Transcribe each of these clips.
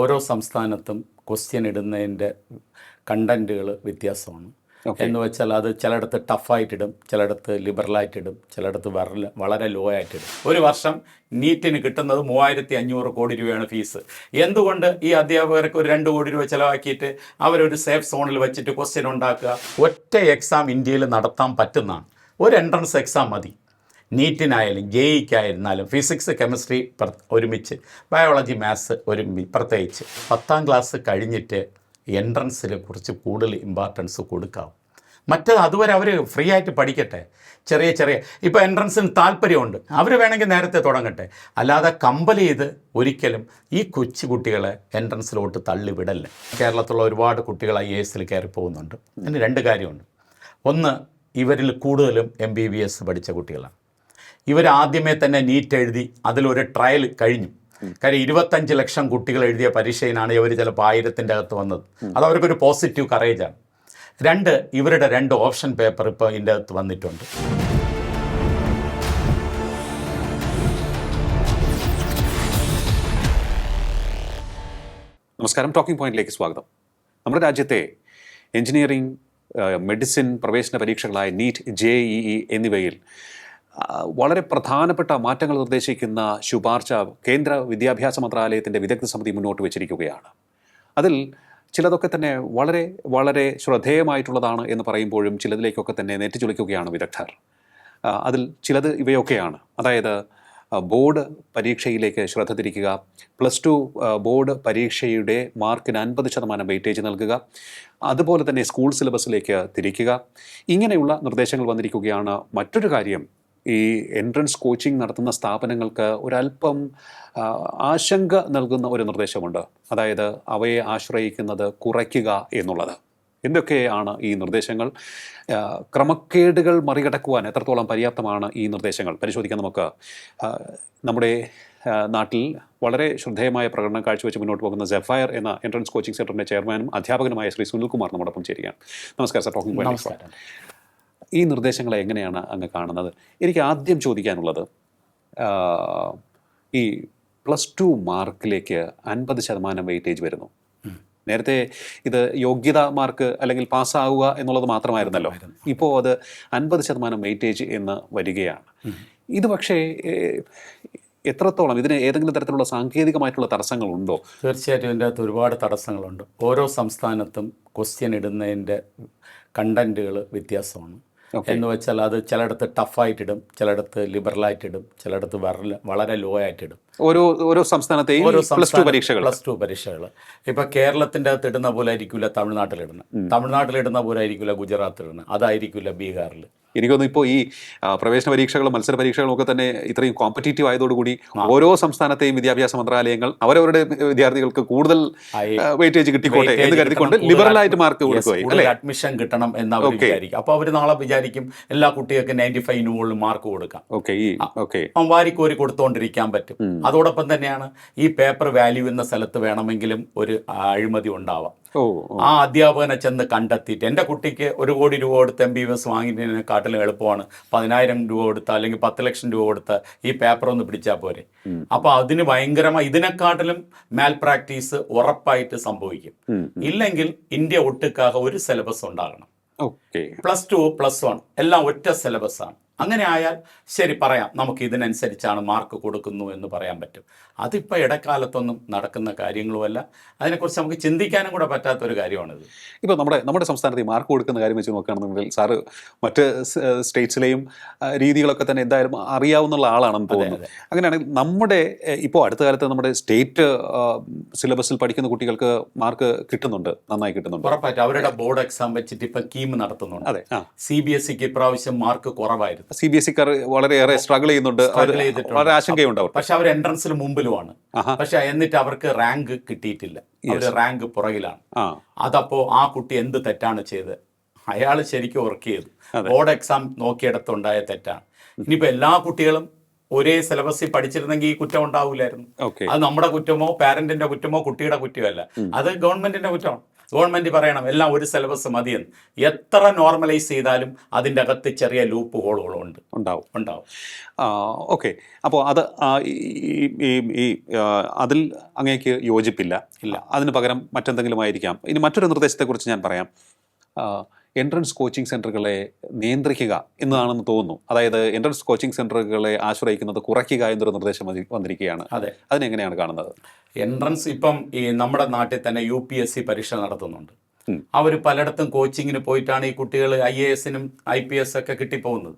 ഓരോ സംസ്ഥാനത്തും ക്വസ്റ്റ്യൻ ഇടുന്നതിൻ്റെ കണ്ടൻറ്റുകൾ വ്യത്യാസമാണ്. എന്ന് വെച്ചാൽ അത് ചിലയിടത്ത് ടഫായിട്ടിടും, ചിലയിടത്ത് ലിബറലായിട്ടിടും, ചിലയിടത്ത് വളരെ ലോ ആയിട്ടിടും. ഒരു വർഷം നീറ്റിന് കിട്ടുന്നത് 3500 കോടി രൂപയാണ് ഫീസ്. എന്തുകൊണ്ട് ഈ അധ്യാപകർക്ക് ഒരു 2 കോടി രൂപ ചിലവാക്കിയിട്ട് അവരൊരു സേഫ് സോണിൽ വെച്ചിട്ട് ക്വസ്റ്റ്യൻ ഉണ്ടാക്കുക? ഒറ്റ എക്സാം ഇന്ത്യയിൽ നടത്താൻ പറ്റുന്നതാണ്. ഒരു എൻട്രൻസ് എക്സാം മതി. നീറ്റിനായാലും ജെഇക്കായിരുന്നാലും ഫിസിക്സ് കെമിസ്ട്രി ഒരുമിച്ച്, ബയോളജി മാത്സ് പ്രത്യേകിച്ച് 10ാം ക്ലാസ് കഴിഞ്ഞിട്ട് എൻട്രൻസിൽ കുറച്ച് കൂടുതൽ ഇമ്പോർട്ടൻസ് കൊടുക്കാവും. മറ്റത് അതുവരെ അവർ ഫ്രീ ആയിട്ട് പഠിക്കട്ടെ. ചെറിയ ഇപ്പോൾ എൻട്രൻസിന് താല്പര്യമുണ്ട്, അവർ വേണമെങ്കിൽ നേരത്തെ തുടങ്ങട്ടെ. അല്ലാതെ കമ്പൽ ചെയ്ത് ഒരിക്കലും ഈ കൊച്ചു കുട്ടികളെ എൻട്രൻസിലോട്ട് തള്ളിവിടല്ല. കേരളത്തിലുള്ള ഒരുപാട് കുട്ടികൾ IAS കയറി പോകുന്നുണ്ട്. അതിന് 2 കാര്യമുണ്ട്. ഒന്ന്, ഇവരിൽ കൂടുതലും MBBS പഠിച്ച കുട്ടികളാണ്. ഇവർ ആദ്യമേ തന്നെ നീറ്റ് എഴുതി അതിലൊരു ട്രയൽ കഴിഞ്ഞു. കാര്യം 25 ലക്ഷം കുട്ടികൾ എഴുതിയ പരീക്ഷയിലാണ് ഇവർ ചിലപ്പോൾ 1000-ൻ്റെ അകത്ത് വന്നത്. അത് അവർക്കൊരു പോസിറ്റീവ് കറേജാണ്. 2, ഇവരുടെ 2 ഓപ്ഷൻ പേപ്പർ ഇപ്പോൾ ഇതിൻ്റെ അകത്ത് വന്നിട്ടുണ്ട്. നമസ്കാരം, ടോക്കിംഗ് പോയിന്റിലേക്ക് സ്വാഗതം. നമ്മുടെ രാജ്യത്തെ എഞ്ചിനീയറിംഗ്, മെഡിസിൻ പ്രവേശന പരീക്ഷകളായ നീറ്റ്, JEE എന്നിവയിൽ വളരെ പ്രധാനപ്പെട്ട മാറ്റങ്ങൾ നിർദ്ദേശിക്കുന്ന ശുപാർശ കേന്ദ്ര വിദ്യാഭ്യാസ മന്ത്രാലയത്തിൻ്റെ വിദഗ്ധ സമിതി മുന്നോട്ട് വെച്ചിരിക്കുകയാണ്. അതിൽ ചിലതൊക്കെ തന്നെ വളരെ വളരെ ശ്രദ്ധേയമായിട്ടുള്ളതാണ് എന്ന് പറയുമ്പോഴും ചിലതിലേക്കൊക്കെ തന്നെ നെറ്റിച്ചുളിക്കുകയാണ് വിദഗ്ധർ. അതിൽ ചിലത് ഇവയൊക്കെയാണ്. അതായത് ബോർഡ് പരീക്ഷയിലേക്ക് ശ്രദ്ധ തിരിക്കുക, +2 ബോർഡ് പരീക്ഷയുടെ മാർക്കിന് 50% വെയിറ്റേജ് നൽകുക, അതുപോലെ തന്നെ സ്കൂൾ സിലബസിലേക്ക് തിരിക്കുക. ഇങ്ങനെയുള്ള നിർദ്ദേശങ്ങൾ വന്നിരിക്കുകയാണ്. മറ്റൊരു കാര്യം, ഈ എൻട്രൻസ് കോച്ചിങ് നടത്തുന്ന സ്ഥാപനങ്ങൾക്ക് ഒരല്പം ആശങ്ക നൽകുന്ന ഒരു നിർദ്ദേശമുണ്ട്. അതായത് അവയെ ആശ്രയിക്കുന്നത് കുറയ്ക്കുക എന്നുള്ളത്. എന്തൊക്കെയാണ് ഈ നിർദ്ദേശങ്ങൾ? ക്രമക്കേടുകൾ മറികടക്കുവാൻ എത്രത്തോളം പര്യാപ്തമാണ് ഈ നിർദ്ദേശങ്ങൾ പരിശോധിക്കാൻ നമുക്ക് നമ്മുടെ നാട്ടിൽ വളരെ ശ്രദ്ധേയമായ പ്രകടനം കാഴ്ചവെച്ച് മുന്നോട്ട് പോകുന്ന ZEPHYRE എന്ന എൻട്രൻസ് കോച്ചിങ് സെൻ്ററിൻ്റെ ചെയർമാനും അധ്യാപകനുമായ ശ്രീ സുനിൽകുമാർ നമ്മോടൊപ്പം ചേരുകയാണ്. നമസ്കാരം സർ, ടോക്കിംഗ് പോയിന്റ്. ഈ നിർദ്ദേശങ്ങളെ എങ്ങനെയാണ് അങ്ങ് കാണുന്നത്? എനിക്ക് ആദ്യം ചോദിക്കാനുള്ളത്, ഈ +2 മാർക്കിലേക്ക് 50% വെയിറ്റേജ് വരുന്നു. നേരത്തെ ഇത് യോഗ്യതാ മാർക്ക് അല്ലെങ്കിൽ പാസ്സാവുക എന്നുള്ളത് മാത്രമായിരുന്നല്ലോ. ഇപ്പോൾ അത് 50% വെയിറ്റേജ് എന്ന് വരികയാണ്. ഇത് പക്ഷേ എത്രത്തോളം ഇതിന് ഏതെങ്കിലും തരത്തിലുള്ള സാങ്കേതികമായിട്ടുള്ള തടസ്സങ്ങളുണ്ടോ? തീർച്ചയായിട്ടും ഇതിൻ്റെ അകത്ത് ഒരുപാട് തടസ്സങ്ങളുണ്ട്. ഓരോ സംസ്ഥാനത്തും ക്വസ്റ്റ്യൻ ഇടുന്നതിൻ്റെ കണ്ടൻറ്റുകൾ വ്യത്യാസമാണ്. എന്ന് വെച്ചാൽ അത് ചിലയിടത്ത് ടഫായിട്ടിടും, ചിലയിടത്ത് ലിബറലായിട്ടിടും, ചിലയിടത്ത് വളരെ ലോ ആയിട്ടിടും. ഓരോ സംസ്ഥാനത്തെയും +2 പരീക്ഷകൾ ഇപ്പം കേരളത്തിൻ്റെ അകത്ത് ഇടുന്ന പോലെ ആയിരിക്കില്ല തമിഴ്നാട്ടിലിടുന്നത്, തമിഴ്നാട്ടിലിടുന്ന പോലെ ആയിരിക്കില്ല ഗുജറാത്തിലിടുന്നത്, അതായിരിക്കില്ല ബീഹാറിൽ. എനിക്കൊന്നും ഇപ്പോൾ ഈ പ്രവേശന പരീക്ഷകളും മത്സര പരീക്ഷകളും ഒക്കെ തന്നെ ഇത്രയും കോമ്പറ്റീറ്റീവ് ആയതോടുകൂടി ഓരോ സംസ്ഥാനത്തെയും വിദ്യാഭ്യാസ മന്ത്രാലയങ്ങൾ അവരവരുടെ വിദ്യാർത്ഥികൾക്ക് കൂടുതൽ വെയിറ്റേജ് കിട്ടിക്കോട്ടെ എന്ന് കരുതിക്കൊണ്ട് ലിബറലായിട്ട് മാർക്ക് കൊടുക്കുകയും അഡ്മിഷൻ കിട്ടണം എന്ന് അവർ വിചാരിക്കും. അപ്പോൾ അവർ നാളെ വിചാരിക്കും എല്ലാ കുട്ടികൾക്കും 95 മുകളിൽ മാർക്ക് കൊടുക്കാം. വാരിക്കോരി കൊടുത്തുകൊണ്ടിരിക്കാൻ പറ്റും. അതോടൊപ്പം തന്നെയാണ് ഈ പേപ്പർ വാല്യൂ എന്ന സ്ഥലത്ത് വേണമെങ്കിലും ഒരു അഴിമതി ഉണ്ടാവാം. ആ അധ്യാപകനെ ചെന്ന് കണ്ടെത്തിയിട്ട് എൻ്റെ കുട്ടിക്ക് 1 കോടി രൂപ കൊടുത്ത് MBBS വാങ്ങിയതിനെക്കാട്ടിലും എളുപ്പമാണ് 10,000 രൂപ കൊടുത്ത അല്ലെങ്കിൽ 10 ലക്ഷം രൂപ കൊടുത്ത് ഈ പേപ്പർ ഒന്ന് പിടിച്ചാൽ പോരെ. അപ്പോൾ അതിന് ഭയങ്കരമായി ഇതിനെക്കാട്ടിലും മാൽ പ്രാക്ടീസ് ഉറപ്പായിട്ട് സംഭവിക്കും. ഇല്ലെങ്കിൽ ഇന്ത്യ ഒട്ടുക്കാக ഒരു സിലബസ് ഉണ്ടാകണം. +2 +1 എല്ലാം ഒറ്റ സിലബസാണ്. അങ്ങനെ ആയാൽ ശരി പറയാം, നമുക്ക് ഇതിനനുസരിച്ചാണ് മാർക്ക് കൊടുക്കുന്നു എന്ന് പറയാൻ പറ്റും. അതിപ്പോൾ ഇടക്കാലത്തൊന്നും നടക്കുന്ന കാര്യങ്ങളുമല്ല. അതിനെക്കുറിച്ച് നമുക്ക് ചിന്തിക്കാനും കൂടെ പറ്റാത്തൊരു കാര്യമാണിത്. ഇപ്പോൾ നമ്മുടെ സംസ്ഥാനത്ത് മാർക്ക് കൊടുക്കുന്ന കാര്യം വെച്ച് നോക്കുകയാണെന്നുണ്ടെങ്കിൽ സാറ് മറ്റ് സ്റ്റേറ്റ്സിലെയും രീതികളൊക്കെ തന്നെ എന്തായാലും അറിയാവുന്ന ആളാണെന്ന് തോന്നുന്നത്. അങ്ങനെയാണെങ്കിൽ നമ്മുടെ ഇപ്പോൾ അടുത്ത കാലത്ത് നമ്മുടെ സ്റ്റേറ്റ് സിലബസിൽ പഠിക്കുന്ന കുട്ടികൾക്ക് മാർക്ക് കിട്ടുന്നുണ്ട്, നന്നായി കിട്ടുന്നുണ്ട്. ഉറപ്പായിട്ടും അവരുടെ ബോർഡ് എക്സാം വെച്ചിട്ട് ഇപ്പം കീം നടത്തുന്നുണ്ട്. അതെ, CBSEക്ക് ഇപ്രാവശ്യം മാർക്ക് കുറവായിരുന്നു. CBSEക്കാർ വളരെയേറെ സ്ട്രഗിൾ ചെയ്യുന്നുണ്ട്, വളരെ ആശങ്കയുണ്ടാവും. പക്ഷെ അവർ എൻട്രൻസിൽ മുമ്പിലുമാണ്. പക്ഷെ എന്നിട്ട് അവർക്ക് റാങ്ക് കിട്ടിയിട്ടില്ല, അവർ റാങ്ക് പുറകിലാണ്. അതപ്പോ ആ കുട്ടി എന്ത് തെറ്റാണ് ചെയ്തത്? അയാൾ ശരിക്കും വർക്ക് ചെയ്തു. ബോർഡ് എക്സാം നോക്കിയിടത്തുണ്ടായ തെറ്റാണ്. ഇനിയിപ്പോ എല്ലാ കുട്ടികളും ഒരേ സിലബസിൽ പഠിച്ചിരുന്നെങ്കിൽ ഈ കുറ്റം ഉണ്ടാവില്ലായിരുന്നു. അത് നമ്മുടെ കുറ്റമോ പാരന്റിന്റെ കുറ്റമോ കുട്ടിയുടെ കുറ്റമല്ല, അത് ഗവൺമെന്റിന്റെ കുറ്റമാണ്. ഗവൺമെൻറ് പറയണം എല്ലാം ഒരു സിലബസ് മതിയെന്ന്. എത്ര നോർമലൈസ് ചെയ്താലും അതിൻ്റെ അകത്ത് ചെറിയ ലൂപ്പ് ഹോളുകളുണ്ട്, ഉണ്ടാവും. ഓക്കെ, അപ്പോൾ അത് അതിൽ അങ്ങേക്ക് യോജിപ്പില്ല. അതിന് പകരം മറ്റെന്തെങ്കിലും ആയിരിക്കാം. ഇനി മറ്റൊരു നിർദ്ദേശത്തെക്കുറിച്ച് ഞാൻ പറയാം. എൻട്രൻസ് കോച്ചിങ് സെൻ്ററുകളെ നിയന്ത്രിക്കുക എന്നതാണെന്ന് തോന്നുന്നു. അതായത് എൻട്രൻസ് കോച്ചിങ് സെൻ്ററുകളെ ആശ്രയിക്കുന്നത് കുറയ്ക്കുക എന്നൊരു നിർദ്ദേശം വന്നിരിക്കുകയാണ്. അതിനെങ്ങനെയാണ് കാണുന്നത്? എൻട്രൻസ് ഇപ്പം ഈ നമ്മുടെ നാട്ടിൽ തന്നെ UPSC പരീക്ഷ നടത്തുന്നുണ്ട്. അവർ പലയിടത്തും കോച്ചിങ്ങിന് പോയിട്ടാണ് ഈ കുട്ടികൾ IAS-നും IPS ഒക്കെ കിട്ടിപ്പോകുന്നത്.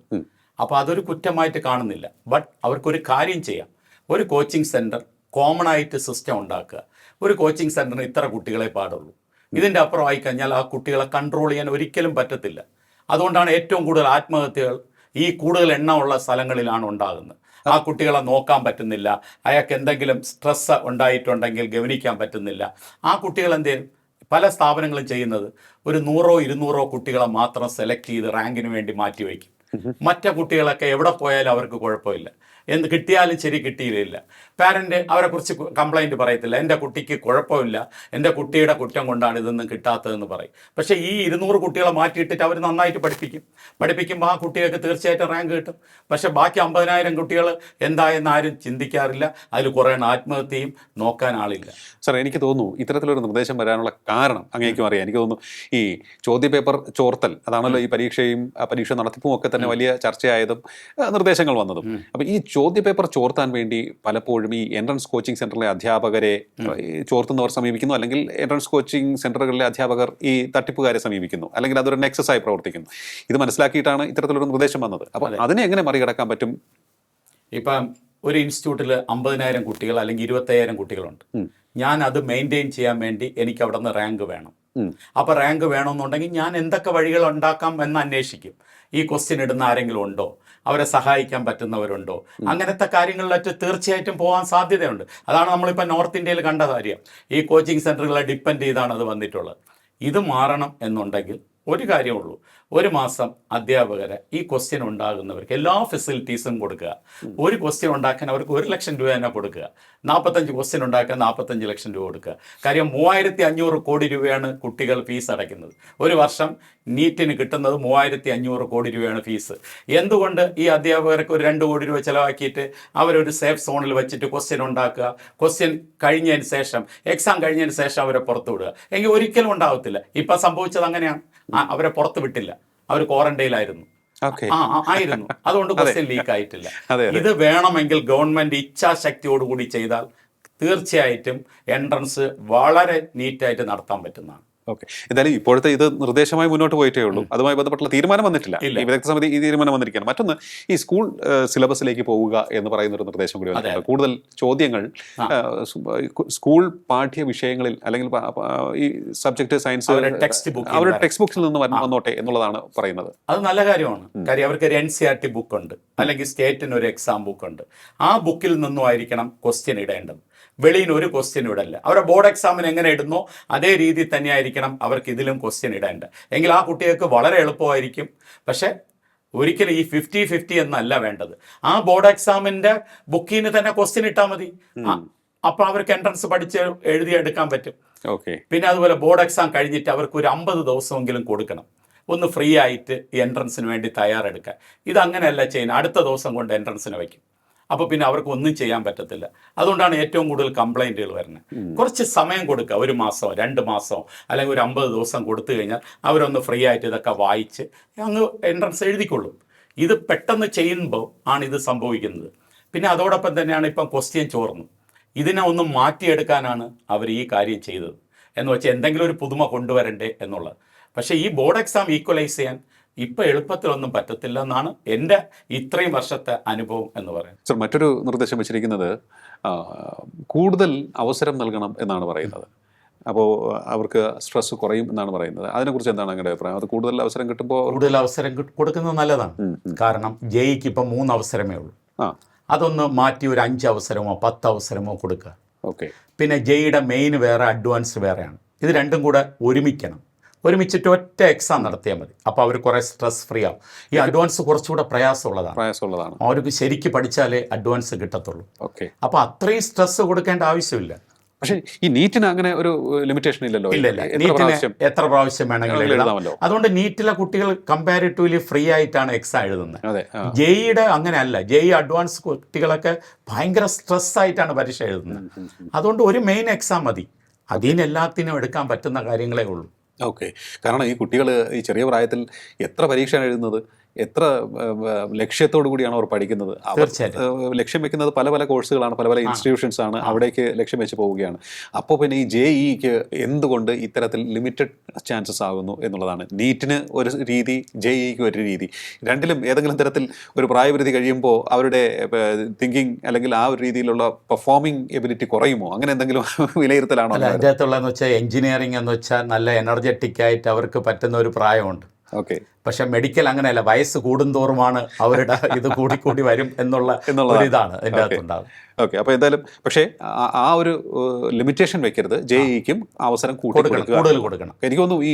അപ്പോൾ അതൊരു കുറ്റമായിട്ട് കാണുന്നില്ല. ബട്ട് അവർക്കൊരു കാര്യം ചെയ്യാം. ഒരു കോച്ചിങ് സെൻറ്റർ കോമൺ ആയിട്ട് സിസ്റ്റം ഉണ്ടാക്കുക. ഒരു കോച്ചിങ് സെൻറ്ററിന് ഇത്ര കുട്ടികളെ പാടുള്ളൂ. ഇതിൻ്റെ അപ്പുറം ആയിക്കഴിഞ്ഞാൽ ആ കുട്ടികളെ കൺട്രോൾ ചെയ്യാൻ ഒരിക്കലും പറ്റത്തില്ല. അതുകൊണ്ടാണ് ഏറ്റവും കൂടുതൽ ആത്മഹത്യകൾ ഈ കൂടുതൽ എണ്ണമുള്ള സ്ഥലങ്ങളിലാണ് ഉണ്ടാകുന്നത്. ആ കുട്ടികളെ നോക്കാൻ പറ്റുന്നില്ല, അയാൾക്ക് എന്തെങ്കിലും സ്ട്രെസ് ഉണ്ടായിട്ടുണ്ടെങ്കിൽ ഗവനിക്കാൻ പറ്റുന്നില്ല. ആ കുട്ടികൾ എന്തെങ്കിലും പല സ്ഥാപനങ്ങളും ചെയ്യുന്നത് ഒരു 100-200 കുട്ടികളെ മാത്രം സെലക്ട് ചെയ്ത് റാങ്കിന് വേണ്ടി മാറ്റിവെക്കും. മറ്റു കുട്ടികളൊക്കെ എവിടെ പോയാലും അവർക്ക് കുഴപ്പമില്ല, എന്ത് കിട്ടിയാലും ശരി, കിട്ടിയില്ല. പാരൻ്റ് അവരെക്കുറിച്ച് കംപ്ലൈൻറ്റ് പറയത്തില്ല, എൻ്റെ കുട്ടിക്ക് കുഴപ്പമില്ല, എൻ്റെ കുട്ടിയുടെ കുറ്റം കൊണ്ടാണ് ഇതൊന്നും കിട്ടാത്തതെന്ന് പറയും. പക്ഷേ ഈ 200 കുട്ടികളെ മാറ്റിയിട്ടിട്ട് അവർ നന്നായിട്ട് പഠിപ്പിക്കുമ്പോൾ ആ കുട്ടികൾക്ക് തീർച്ചയായിട്ടും റാങ്ക് കിട്ടും. പക്ഷേ ബാക്കി 50,000 കുട്ടികൾ എന്തായെന്ന് ആരും ചിന്തിക്കാറില്ല. അതിൽ കുറേ ആത്മഹത്യയും, നോക്കാൻ ആളില്ല. സാർ, എനിക്ക് തോന്നുന്നു ഇത്തരത്തിലൊരു നിർദ്ദേശം വരാനുള്ള കാരണം അങ്ങേക്കും അറിയാം. എനിക്ക് തോന്നുന്നു ഈ ചോദ്യപേപ്പർ ചോർത്തൽ, അതാണല്ലോ ഈ പരീക്ഷ നടത്തിപ്പും ഒക്കെ തന്നെ വലിയ ചർച്ചയായതും നിർദ്ദേശങ്ങൾ വന്നതും. അപ്പോൾ ഈ ചോദ്യപേപ്പർ ചോർത്താൻ വേണ്ടി പലപ്പോഴും ഈ എൻട്രൻസ് കോച്ചിങ് സെൻ്ററിലെ അധ്യാപകരെ ചോർത്തുന്നവർ സമീപിക്കുന്നു, അല്ലെങ്കിൽ എൻട്രൻസ് കോച്ചിങ് സെൻ്ററുകളിലെ അധ്യാപകർ ഈ തട്ടിപ്പുകാരെ സമീപിക്കുന്നു, അല്ലെങ്കിൽ അതൊരു നെക്സസായി പ്രവർത്തിക്കുന്നു. ഇത് മനസ്സിലാക്കിയിട്ടാണ് ഇത്തരത്തിലൊരു നിർദ്ദേശം വന്നത്. അപ്പോൾ അതിനെ എങ്ങനെ മറികടക്കാൻ പറ്റും? ഇപ്പം ഒരു ഇൻസ്റ്റിറ്റ്യൂട്ടിൽ 50,000 കുട്ടികൾ അല്ലെങ്കിൽ 25,000 കുട്ടികളുണ്ട്. ഞാൻ അത് മെയിൻറ്റെയിൻ ചെയ്യാൻ വേണ്ടി എനിക്ക് അവിടെ നിന്ന് റാങ്ക് വേണം. അപ്പോൾ റാങ്ക് വേണമെന്നുണ്ടെങ്കിൽ ഞാൻ എന്തൊക്കെ വഴികൾ ഉണ്ടാക്കാം എന്ന് അന്വേഷിക്കും. ഈ ക്വസ്റ്റ്യൻ ഇടുന്ന ആരെങ്കിലും ഉണ്ടോ, അവരെ സഹായിക്കാൻ പറ്റുന്നവരുണ്ടോ, അങ്ങനത്തെ കാര്യങ്ങളിലൊക്കെ തീർച്ചയായിട്ടും പോകാൻ സാധ്യതയുണ്ട്. അതാണ് നമ്മളിപ്പോൾ നോർത്ത് ഇന്ത്യയിൽ കണ്ട കാര്യം. ഈ കോച്ചിങ് സെൻ്ററുകളെ ഡിപ്പെൻഡ് ചെയ്താണ് അത് വന്നിട്ടുള്ളത്. ഇത് മാറണം എന്നുണ്ടെങ്കിൽ ഒരു കാര്യമുള്ളൂ, ഒരു മാസം അധ്യാപകരെ ഈ ക്വസ്റ്റ്യൻ ഉണ്ടാകുന്നവർക്ക് എല്ലാ ഫെസിലിറ്റീസും കൊടുക്കുക. ഒരു ക്വസ്റ്റ്യൻ ഉണ്ടാക്കാൻ അവർക്ക് 1 ലക്ഷം രൂപ തന്നെ കൊടുക്കുക. 45 ക്വസ്റ്റ്യൻ ഉണ്ടാക്കാൻ 45 ലക്ഷം രൂപ കൊടുക്കുക. കാര്യം 3,500 കോടി രൂപയാണ് കുട്ടികൾ ഫീസ് അടയ്ക്കുന്നത്. ഒരു വർഷം നീറ്റിന് കിട്ടുന്നത് 3,500 കോടി രൂപയാണ് ഫീസ്. എന്തുകൊണ്ട് ഈ അധ്യാപകർക്ക് ഒരു 2 കോടി രൂപ ചിലവാക്കിയിട്ട് അവരൊരു സേഫ് സോണിൽ വെച്ചിട്ട് ക്വസ്റ്റ്യൻ ഉണ്ടാക്കുക, ക്വസ്റ്റ്യൻ കഴിഞ്ഞതിന് ശേഷം, എക്സാം കഴിഞ്ഞതിന് ശേഷം അവരെ പുറത്തു വിടുക? എങ്കിൽ ഒരിക്കലും ഉണ്ടാവത്തില്ല. ഇപ്പം സംഭവിച്ചത് അങ്ങനെയാണ്. അവരെ പുറത്ത് വിട്ടില്ല, അവർ ക്വാറന്റൈനിലായിരുന്നു. ആയിരുന്നു. അതുകൊണ്ട് ക്വസ്റ്റ്യൻ ലീക്ക് ആയിട്ടില്ല. ഇത് വേണമെങ്കിൽ ഗവൺമെന്റ് ഇച്ഛാശക്തിയോടുകൂടി ചെയ്താൽ തീർച്ചയായിട്ടും എൻട്രൻസ് വളരെ നീറ്റായിട്ട് നടത്താൻ പറ്റുന്നതാണ്. ഓക്കെ, എന്തായാലും ഇപ്പോഴത്തെ ഇത് നിർദ്ദേശമായി മുന്നോട്ട് പോയിട്ടേ ഉള്ളൂ. അതുമായി ബന്ധപ്പെട്ടുള്ള തീരുമാനം വന്നിട്ടില്ല. ഈ വിദഗ്ധ സമിതി ഈ തീരുമാനം വന്നിരിക്കുകയാണ്. മറ്റൊന്ന്, ഈ സ്കൂൾ സിലബസിലേക്ക് പോവുക എന്ന് പറയുന്ന ഒരു നിർദ്ദേശം കൂടി വന്നിട്ടുണ്ട്. കൂടുതൽ ചോദ്യങ്ങൾ സ്കൂൾ പാഠ്യ വിഷയങ്ങളിൽ, അല്ലെങ്കിൽ ഈ സബ്ജക്ട് സയൻസ് അവരുടെ ടെക്സ്റ്റ് ബുക്സിൽ നിന്ന് വന്നോട്ടെ എന്നുള്ളതാണ് പറയുന്നത്. അത് നല്ല കാര്യമാണ്. കാര്യം അവർക്ക് ഒരു NCERT ബുക്ക് ഉണ്ട്, അല്ലെങ്കിൽ സ്റ്റേറ്റിന് ഒരു എക്സാം ബുക്ക് ഉണ്ട്. ആ ബുക്കിൽ നിന്നും ആയിരിക്കണം ക്വസ്റ്റ്യൻ ഇടേണ്ടത്. വെളിയിൽ ഒരു ക്വസ്റ്റ്യൻ ഇടല്ല. അവരുടെ ബോർഡ് എക്സാമിന് എങ്ങനെ ഇടുന്നോ അതേ രീതിയിൽ തന്നെയായിരിക്കണം അവർക്ക് ഇതിലും ക്വസ്റ്റ്യൻ ഇടേണ്ടത്. എങ്കിൽ ആ കുട്ടികൾക്ക് വളരെ എളുപ്പമായിരിക്കും. പക്ഷേ ഒരിക്കലും ഈ 50-50 എന്നല്ല വേണ്ടത്. ആ ബോർഡ് എക്സാമിൻ്റെ ബുക്കിന് തന്നെ ക്വസ്റ്റ്യൻ ഇട്ടാൽ മതി. അപ്പോൾ അവർക്ക് എൻട്രൻസ് പഠിച്ച് എഴുതിയെടുക്കാൻ പറ്റും. പിന്നെ അതുപോലെ ബോർഡ് എക്സാം കഴിഞ്ഞിട്ട് അവർക്ക് ഒരു 50 ദിവസമെങ്കിലും കൊടുക്കണം, ഒന്ന് ഫ്രീ ആയിട്ട് ഈ എൻട്രൻസിന് വേണ്ടി തയ്യാറെടുക്കാൻ. ഇതങ്ങനെയല്ല ചെയ്യുന്നത്. അടുത്ത ദിവസം കൊണ്ട് എൻട്രൻസിന് വയ്ക്കും. അപ്പോൾ പിന്നെ അവർക്ക് ഒന്നും ചെയ്യാൻ പറ്റത്തില്ല. അതുകൊണ്ടാണ് ഏറ്റവും കൂടുതൽ കംപ്ലൈൻറ്റുകൾ വരുന്നത്. കുറച്ച് സമയം കൊടുക്കുക, 1 മാസമോ 2 മാസമോ അല്ലെങ്കിൽ ഒരു 50 ദിവസം കൊടുത്തു കഴിഞ്ഞാൽ അവരൊന്ന് ഫ്രീ ആയിട്ട് ഇതൊക്കെ വായിച്ച് അങ്ങ് എൻട്രൻസ് എഴുതിക്കൊള്ളും. ഇത് പെട്ടെന്ന് ചെയ്യുമ്പോൾ ആണ് ഇത് സംഭവിക്കുന്നത്. പിന്നെ അതോടൊപ്പം തന്നെയാണ് ഇപ്പം ക്വസ്റ്റ്യൻ ചോർന്നു. ഇതിനെ ഒന്ന് മാറ്റിയെടുക്കാനാണ് അവർ ഈ കാര്യം ചെയ്തത്. എന്ന് വെച്ചാൽ എന്തെങ്കിലും ഒരു പുതുമ കൊണ്ടുവരണ്ടേ എന്നുള്ളത്. പക്ഷേ ഈ ബോർഡ് എക്സാം ഈക്വലൈസ് ചെയ്യാൻ ഇപ്പം എളുപ്പത്തിലൊന്നും പറ്റത്തില്ല എന്നാണ് എൻ്റെ ഇത്രയും വർഷത്തെ അനുഭവം എന്ന് പറയുന്നത്. സർ, മറ്റൊരു നിർദ്ദേശം വെച്ചിരിക്കുന്നത് കൂടുതൽ അവസരം നൽകണം എന്നാണ് പറയുന്നത്. അപ്പോൾ അവർക്ക് സ്ട്രെസ് കുറയും എന്നാണ് പറയുന്നത്. അതിനെക്കുറിച്ച് എന്താണ് അങ്ങയുടെ അഭിപ്രായം? അത് കൂടുതൽ അവസരം കിട്ടുമ്പോൾ കൂടുതൽ അവസരം കൊടുക്കുന്നത് നല്ലതാണ്. കാരണം ജെയ്ക്ക് ഇപ്പം 3 അവസരമേ ഉള്ളൂ. അതൊന്ന് മാറ്റി ഒരു 5 അവസരമോ 10 അവസരമോ കൊടുക്കുക. ഓക്കെ. പിന്നെ ജെയ്യുടെ മെയിൻ വേറെ, അഡ്വാൻസ് വേറെയാണ്. ഇത് രണ്ടും കൂടെ ഒരുമിച്ചിട്ട് ഒറ്റ എക്സാം നടത്തിയാൽ മതി. അപ്പോൾ അവർ കുറേ സ്ട്രെസ് ഫ്രീ ആവും. ഈ അഡ്വാൻസ് കുറച്ചുകൂടെ പ്രയാസമുള്ളതാണ്. അവർക്ക് ശരിക്കും പഠിച്ചാലേ അഡ്വാൻസ് കിട്ടത്തുള്ളൂ. ഓക്കെ. അപ്പോൾ അത്രയും സ്ട്രെസ് കൊടുക്കേണ്ട ആവശ്യമില്ല. പക്ഷേ ഈ നീറ്റിന് അങ്ങനെ ഒരു ലിമിറ്റേഷൻ ഇല്ലല്ലോ. ഇല്ല എത്ര നീറ്റിന് പ്രാവശ്യം എത്ര പ്രാവശ്യം വേണമെങ്കിലും എഴുതാം. എഴുതാമല്ലോ. അതുകൊണ്ട് നീറ്റിലെ കുട്ടികൾ കമ്പാരിറ്റീവ്ലി ഫ്രീ ആയിട്ടാണ് എക്സാം എഴുതുന്നത്. അതെ. ജെഇയുടെ അങ്ങനെ അല്ല. ജെഇ അഡ്വാൻസ് കുട്ടികളൊക്കെ ഭയങ്കര സ്ട്രെസ് ആയിട്ടാണ് പരീക്ഷ എഴുതുന്നത്. അതുകൊണ്ട് ഒരു മെയിൻ എക്സാം മതി, അതിന് എല്ലാത്തിനും എടുക്കാൻ പറ്റുന്ന കാര്യങ്ങളേ ഉള്ളൂ. ഓക്കെ. കാരണം ഈ കുട്ടികൾ ഈ ചെറിയ പ്രായത്തിൽ എത്ര പരീക്ഷയാണ് എഴുതുന്നത്, എത്ര ലക്ഷ്യത്തോടു കൂടിയാണ് അവർ പഠിക്കുന്നത്. തീർച്ചയായിട്ടും ലക്ഷ്യം വെക്കുന്നത് പല പല കോഴ്സുകളാണ്, പല പല ഇൻസ്റ്റിറ്റ്യൂഷൻസ് ആണ്, അവിടേക്ക് ലക്ഷ്യം വെച്ച് പോവുകയാണ്. അപ്പോൾ പിന്നെ ഈ ജെഇക്ക് എന്തുകൊണ്ട് ഇത്തരത്തിൽ ലിമിറ്റഡ് ചാൻസസ് ആകുന്നു എന്നുള്ളതാണ്. നീറ്റിന് ഒരു രീതി, ജെഇക്ക് ഒരു രീതി. രണ്ടിലും ഏതെങ്കിലും തരത്തിൽ ഒരു പ്രായപരിധി കഴിയുമ്പോൾ അവരുടെ തിങ്കിങ് അല്ലെങ്കിൽ ആ ഒരു രീതിയിലുള്ള പെർഫോമിംഗ് എബിലിറ്റി കുറയുമോ? അങ്ങനെ എന്തെങ്കിലും വിലയിരുത്തലാണോ? അല്ല, അതിൻ്റെ അകത്തുള്ളതെന്ന് വെച്ചാൽ എഞ്ചിനീയറിംഗ് എന്ന് വെച്ചാൽ നല്ല എനർജറ്റിക് ആയിട്ട് അവർക്ക് പറ്റുന്ന ഒരു പ്രായമുണ്ട്. ഓക്കെ. പക്ഷെ മെഡിക്കൽ അങ്ങനെയല്ല, വയസ്സ് കൂടുന്തോറുമാണ് അവരുടെ ഇത് കൂടിക്കൂടി വരും എന്നുള്ള ഒരു ഇതാണ് അതിൻ്റെ അകത്തുണ്ടാകും. ഓക്കെ. അപ്പോൾ എന്തായാലും പക്ഷേ ആ ഒരു ലിമിറ്റേഷൻ വെക്കരുത്. ജെഇക്കും അവസരം കൂടുതൽ കൊടുക്കണം. എനിക്ക് തോന്നുന്നു ഈ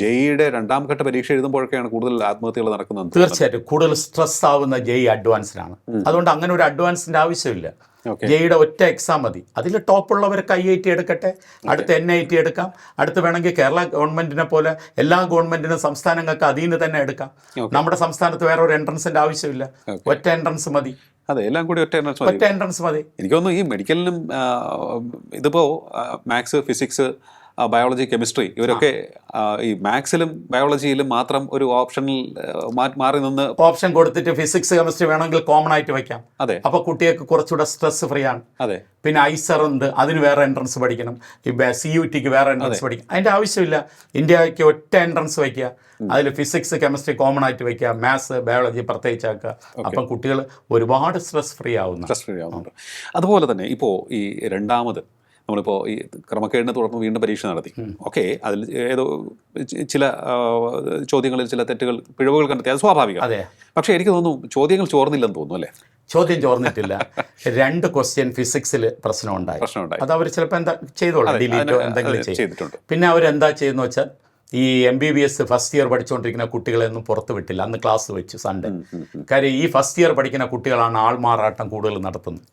ജെഇയുടെ രണ്ടാം ഘട്ട പരീക്ഷ എഴുതുമ്പോഴൊക്കെയാണ് കൂടുതൽ ആത്മഹത്യകൾ നടക്കുന്നത്. തീർച്ചയായിട്ടും കൂടുതൽ സ്ട്രെസ് ആവുന്ന ജെഇ അഡ്വാൻസിനാണ്. അതുകൊണ്ട് അങ്ങനെ ഒരു അഡ്വാൻസിൻ്റെ ആവശ്യമില്ല. ജെഇയുടെ ഒറ്റ എക്സാം മതി. അതിൽ ടോപ്പുള്ളവർക്ക് IIT എടുക്കട്ടെ, അടുത്ത് NIT എടുക്കാം, അടുത്ത് വേണമെങ്കിൽ കേരള ഗവൺമെന്റിനെ പോലെ എല്ലാ ഗവൺമെന്റിനും സംസ്ഥാനങ്ങൾക്ക് അതിൽ നിന്ന് തന്നെ എടുക്കാം. നമ്മുടെ സംസ്ഥാനത്ത് വേറെ ഒരു എൻട്രൻസിന്റെ ആവശ്യമില്ല, ഒറ്റ എൻട്രൻസ് മതി. അതെ, എല്ലാം കൂടി ഒറ്റ എൻട്രൻസ് മതി. എനിക്ക് തോന്നുന്നു ഈ മെഡിക്കലിനും ഇതിപ്പോൾ മാത്സ്, ഫിസിക്സ്, ബയോളജി, കെമിസ്ട്രി ഇവരൊക്കെ ഈ മാത്സിലും ബയോളജിയിലും മാത്രം ഒരു ഓപ്ഷനിൽ മാറി നിന്ന് ഓപ്ഷൻ കൊടുത്തിട്ട് ഫിസിക്സ്, കെമിസ്ട്രി വേണമെങ്കിൽ കോമൺ ആയിട്ട് വെക്കാം. അതെ. അപ്പോൾ കുട്ടികൾക്ക് കുറച്ചുകൂടെ സ്ട്രെസ് ഫ്രീ ആണ്. അതെ. പിന്നെ ഐസർ ഉണ്ട്, അതിന് വേറെ എൻട്രൻസ് പഠിക്കണം. CUTക്ക് വേറെ എൻട്രൻസ് പഠിക്കണം. അതിൻ്റെ ആവശ്യമില്ല. ഇന്ത്യക്ക് ഒറ്റ എൻട്രൻസ് വയ്ക്കുക, അതിൽ ഫിസിക്സ്, കെമിസ്ട്രി കോമൺ ആയിട്ട് വയ്ക്കുക, മാത്സ്, ബയോളജി പ്രത്യേകിച്ചാക്കുക. അപ്പം കുട്ടികൾ ഒരുപാട് സ്ട്രെസ് ഫ്രീ ആവുന്നുണ്ട്. അതുപോലെ തന്നെ ഇപ്പോൾ ഈ രണ്ടാമത് നമ്മളിപ്പോൾ ഈ ക്രമക്കേടിനെ തുടർന്ന് വീണ്ടും പരീക്ഷ നടത്തി. ഓക്കെ, അതിൽ ഏതോ ചില ചോദ്യങ്ങളിൽ ചില തെറ്റുകൾ, പിഴവുകൾ കണ്ടെത്തി, അത് സ്വാഭാവികം. അതെ. പക്ഷേ എനിക്ക് തോന്നുന്നു ചോദ്യങ്ങൾ ചോർന്നില്ലെന്ന് തോന്നുന്നു അല്ലേ? ചോദ്യം ചോർന്നിട്ടില്ല. 2 ക്വസ്റ്റ്യൻ ഫിസിക്സിൽ പ്രശ്നമുണ്ടായി. അത് അവർ ചിലപ്പോൾ എന്താ ചെയ്തോളാം, ഡിലീറ്റോ എന്തെങ്കിലും ചെയ്തിട്ടുണ്ട്. പിന്നെ അവരെന്താ ചെയ്യുന്ന വെച്ചാൽ ഈ MBBS ഫസ്റ്റ് ഇയർ പഠിച്ചുകൊണ്ടിരിക്കുന്ന കുട്ടികളെയൊന്നും പുറത്ത് വിട്ടില്ല. അന്ന് ക്ലാസ് വെച്ചു സൺഡേ. കാര്യം ഈ ഫസ്റ്റ് ഇയർ പഠിക്കുന്ന കുട്ടികളാണ് ആൾമാറാട്ടം കൂടുതൽ നടത്തുന്നത്.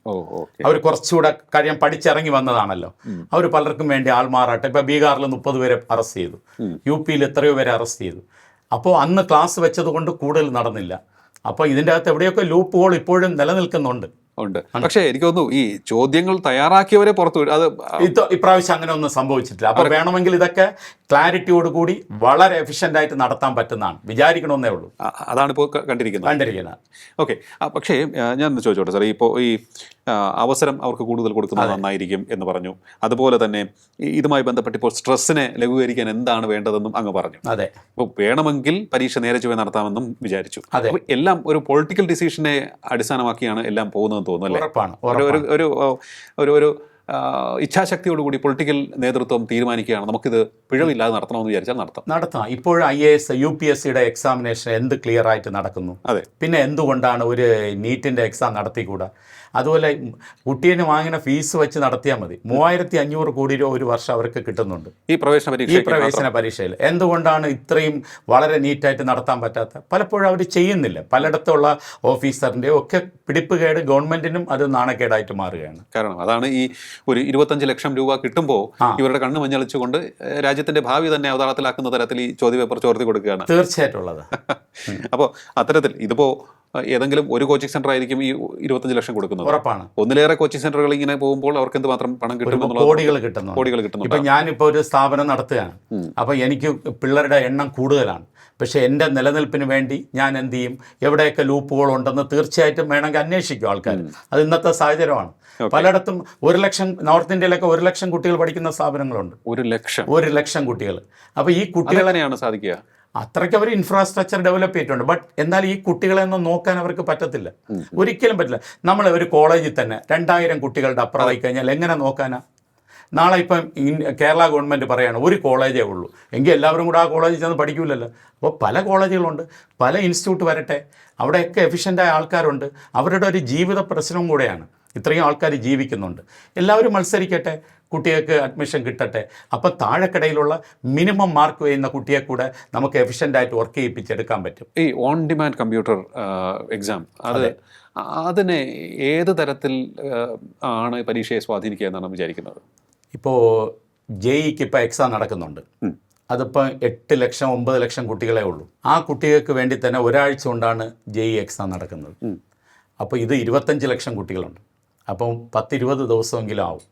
അവർ കുറച്ചുകൂടെ കാര്യം പഠിച്ചിറങ്ങി വന്നതാണല്ലോ. അവർ പലർക്കും വേണ്ടി ആൾമാറാട്ടം, ഇപ്പം ബീഹാറിൽ 30 പേരെ അറസ്റ്റ് ചെയ്തു, UPയിൽ എത്രയോ പേരെ അറസ്റ്റ് ചെയ്തു. അപ്പോൾ അന്ന് ക്ലാസ് വെച്ചത് കൊണ്ട് കൂടുതൽ നടന്നില്ല. അപ്പോൾ ഇതിൻ്റെ അകത്ത് എവിടെയൊക്കെ ലൂപ്പ് ഹോൾ ഇപ്പോഴും നിലനിൽക്കുന്നുണ്ട്. പക്ഷേ എനിക്ക് തോന്നുന്നു ഈ ചോദ്യങ്ങൾ തയ്യാറാക്കിയവരെ പുറത്തു വിടും. അത് ഇപ്രാവശ്യം അങ്ങനെ ഒന്നും സംഭവിച്ചിട്ടില്ല. അപ്പോൾ വേണമെങ്കിൽ ഇതൊക്കെ ക്ലാരിറ്റിയോടുകൂടി വളരെ എഫിഷ്യൻ്റ് ആയിട്ട് നടത്താൻ പറ്റുന്നതാണ്, വിചാരിക്കണമെന്നേ ഉള്ളൂ. അതാണിപ്പോൾ കണ്ടിരിക്കുന്നത്. ഓക്കെ. പക്ഷേ ഞാൻ ചോദിച്ചോട്ടെ സാർ, ഇപ്പോൾ ഈ അവസരം അവർക്ക് കൂടുതൽ കൊടുക്കുന്നത് നന്നായിരിക്കും എന്ന് പറഞ്ഞു. അതുപോലെ തന്നെ ഇതുമായി ബന്ധപ്പെട്ട് ഇപ്പോൾ സ്ട്രെസ്സിനെ ലഘൂകരിക്കാൻ എന്താണ് വേണ്ടതെന്നും അങ്ങ് പറഞ്ഞു. അതെ. ഇപ്പോൾ വേണമെങ്കിൽ പരീക്ഷ നേരെ ചൊവ്വേ നടത്താമെന്നും വിചാരിച്ചു. അപ്പോൾ എല്ലാം ഒരു പൊളിറ്റിക്കൽ ഡിസിഷനെ അടിസ്ഥാനമാക്കിയാണ് എല്ലാം പോകുന്നതെന്ന് തോന്നുന്നു അല്ലേ? ഒരു ഇച്ഛാശക്തിയോടുകൂടി പൊളിറ്റിക്കൽ നേതൃത്വം തീരുമാനിക്കുകയാണ് നമുക്കിത് പിഴവില്ലാതെ നടത്തണമെന്ന് വിചാരിച്ചാൽ നടത്താം. ഇപ്പോൾ IAS UPSCയുടെ എക്സാമിനേഷൻ എന്ത് ക്ലിയർ ആയിട്ട് നടക്കുന്നു. അതെ. പിന്നെ എന്തുകൊണ്ടാണ് ഒരു നീറ്റിൻ്റെ എക്സാം നടത്തിക്കൂടാ? അതുപോലെ കുട്ടീനെ വാങ്ങിന ഫീസ് വെച്ച് നടത്തിയാൽ മതി. 3500 കോടി രൂപ ഒരു വർഷം അവർക്ക് കിട്ടുന്നുണ്ട് ഈ പ്രവേശന പരീക്ഷയിൽ. എന്തുകൊണ്ടാണ് ഇത്രയും വളരെ നീറ്റായിട്ട് നടത്താൻ പറ്റാത്ത? പലപ്പോഴും അവർ ചെയ്യുന്നില്ല. പലയിടത്തുള്ള ഓഫീസറിൻ്റെ ഒക്കെ പിടിപ്പുകേട് ഗവൺമെന്റിനും അത് നാണക്കേടായിട്ട് മാറുകയാണ്. കാരണം അതാണ് ഈ ഒരു 25 ലക്ഷം രൂപ കിട്ടുമ്പോൾ ഇവരുടെ കണ്ണ് മഞ്ഞളിച്ചുകൊണ്ട് രാജ്യത്തിന്റെ ഭാവി തന്നെ അവതാളത്തിലാക്കുന്ന തരത്തിൽ ഈ ചോദ്യപേപ്പർ ചോർത്തി കൊടുക്കുകയാണ്. തീർച്ചയായിട്ടും ഉള്ളത്. അപ്പോൾ അത്തരത്തിൽ ഇതിപ്പോൾ ഏതെങ്കിലും ഒരു കോച്ചിങ് സെന്റർ ആയിരിക്കും ഈ 25 ലക്ഷം കൊടുക്കുന്നത്. ഉറപ്പാണ്. ഒന്നിലേറെ കോച്ചിങ് സെന്ററുകൾ ഇങ്ങനെ പോകുമ്പോൾ അവർക്ക് എന്തുമാത്രം പണം കിട്ടും? കോടികൾ കിട്ടുന്നു. ഇപ്പം ഞാനിപ്പോൾ ഒരു സ്ഥാപനം നടത്തുകയാണ്. അപ്പോൾ എനിക്ക് പിള്ളേരുടെ എണ്ണം കൂടുതലാണ്. പക്ഷേ എൻ്റെ നിലനിൽപ്പിന് വേണ്ടി ഞാൻ എന്ത് ചെയ്യും? എവിടെയൊക്കെ ലൂപ്പുകൾ ഉണ്ടെന്ന് തീർച്ചയായിട്ടും വേണമെങ്കിൽ അന്വേഷിക്കും ആൾക്കാർ. അത് ഇന്നത്തെ സാഹചര്യമാണ്. പലയിടത്തും 1 ലക്ഷം, നോർത്ത് ഇന്ത്യയിലൊക്കെ 1 ലക്ഷം കുട്ടികൾ പഠിക്കുന്ന സ്ഥാപനങ്ങളുണ്ട്. 1 ലക്ഷം കുട്ടികൾ. അപ്പോൾ ഈ കുട്ടികളെയാണ് സാധിക്കുക. അത്രയ്ക്ക് അവർ ഇൻഫ്രാസ്ട്രക്ചർ ഡെവലപ്പ് ചെയ്തിട്ടുണ്ട്. ബട്ട് എന്നാൽ ഈ കുട്ടികളെ ഒന്നും നോക്കാൻ അവർക്ക് പറ്റത്തില്ല, ഒരിക്കലും പറ്റില്ല. നമ്മൾ ഒരു കോളേജിൽ തന്നെ 2000 കുട്ടികളുടെ അപ്പുറമായി കഴിഞ്ഞാൽ എങ്ങനെ നോക്കാനാ? നാളെ ഇപ്പം കേരള ഗവൺമെൻറ് പറയുകയാണ് ഒരു കോളേജേ ഉള്ളൂ, എങ്കിൽ എല്ലാവരും കൂടെ ആ കോളേജിൽ ചെന്ന് പഠിക്കില്ലല്ലോ. അപ്പോൾ പല കോളേജുകളുണ്ട്, പല ഇൻസ്റ്റിറ്റ്യൂട്ട് വരട്ടെ, അവിടെയൊക്കെ എഫിഷ്യൻ്റായ ആൾക്കാരുണ്ട്. അവരുടെ ഒരു ജീവിത പ്രശ്നവും കൂടെയാണ്. ഇത്രയും ആൾക്കാർ ജീവിക്കുന്നുണ്ട്. എല്ലാവരും മത്സരിക്കട്ടെ, കുട്ടികൾക്ക് അഡ്മിഷൻ കിട്ടട്ടെ. അപ്പം താഴെക്കിടയിലുള്ള മിനിമം മാർക്ക് ചെയ്യുന്ന കുട്ടിയെ കൂടെ നമുക്ക് എഫിഷ്യൻ്റായിട്ട് വർക്ക് ചെയ്യിപ്പിച്ചെടുക്കാൻ പറ്റും. ഈ ഓൺ ഡിമാൻഡ് കമ്പ്യൂട്ടർ എക്സാം അതിനെ ഏത് തരത്തിൽ ആണ് പരീക്ഷയെ സ്വാധീനിക്കുക എന്നാണ് വിചാരിക്കുന്നത്? ഇപ്പോൾ JEE-ക്ക് ഇപ്പോൾ എക്സാം നടക്കുന്നുണ്ട്. അതിപ്പോൾ 8 ലക്ഷം 9 ലക്ഷം കുട്ടികളെ ഉള്ളൂ. ആ കുട്ടികൾക്ക് വേണ്ടി തന്നെ ഒരാഴ്ച കൊണ്ടാണ് JEE എക്സാം നടക്കുന്നത്. അപ്പോൾ ഇത് 25 ലക്ഷം കുട്ടികളുണ്ട്. അപ്പം 10-20 ദിവസമെങ്കിലും ആവും.